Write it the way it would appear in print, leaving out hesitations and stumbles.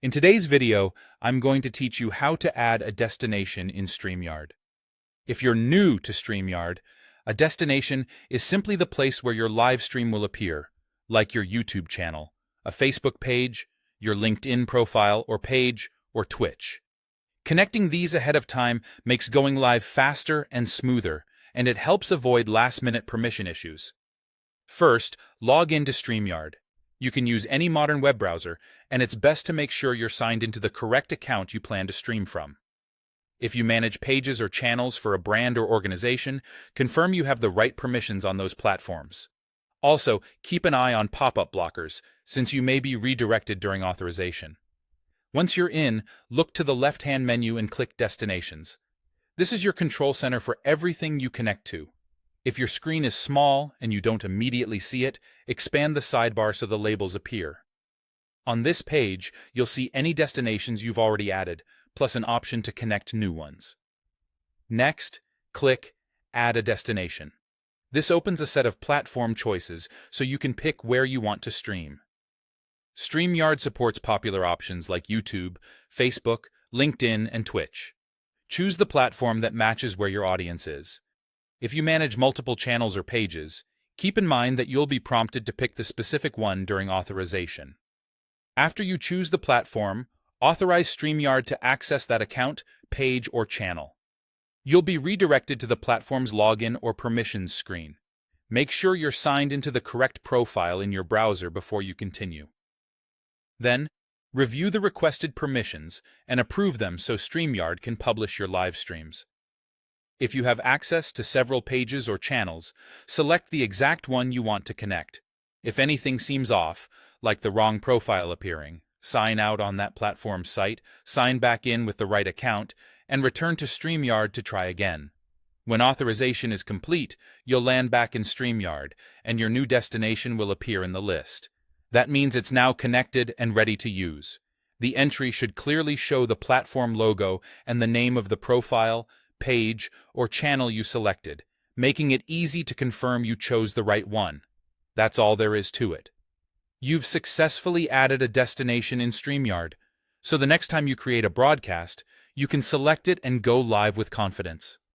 In today's video, I'm going to teach you how to add a destination in StreamYard. If you're new to StreamYard, a destination is simply the place where your live stream will appear, like your YouTube channel, a Facebook page, your LinkedIn profile or page, or Twitch. Connecting these ahead of time makes going live faster and smoother, and it helps avoid last-minute permission issues. First, log into StreamYard. You can use any modern web browser, and it's best to make sure you're signed into the correct account you plan to stream from. If you manage pages or channels for a brand or organization, confirm you have the right permissions on those platforms. Also, keep an eye on pop-up blockers, since you may be redirected during authorization. Once you're in, look to the left-hand menu and click Destinations. This is your control center for everything you connect to. If your screen is small and you don't immediately see it, expand the sidebar so the labels appear. On this page, you'll see any destinations you've already added, plus an option to connect new ones. Next, click Add a Destination. This opens a set of platform choices so you can pick where you want to stream. StreamYard supports popular options like YouTube, Facebook, LinkedIn, and Twitch. Choose the platform that matches where your audience is. If you manage multiple channels or pages, keep in mind that you'll be prompted to pick the specific one during authorization. After you choose the platform, authorize StreamYard to access that account, page, or channel. You'll be redirected to the platform's login or permissions screen. Make sure you're signed into the correct profile in your browser before you continue. Then, review the requested permissions and approve them so StreamYard can publish your live streams. If you have access to several pages or channels, select the exact one you want to connect. If anything seems off, like the wrong profile appearing, sign out on that platform's site, sign back in with the right account, and return to StreamYard to try again. When authorization is complete, you'll land back in StreamYard, and your new destination will appear in the list. That means it's now connected and ready to use. The entry should clearly show the platform logo and the name of the profile, page, or channel you selected, making it easy to confirm you chose the right one. That's all there is to it. You've successfully added a destination in StreamYard, so the next time you create a broadcast, you can select it and go live with confidence.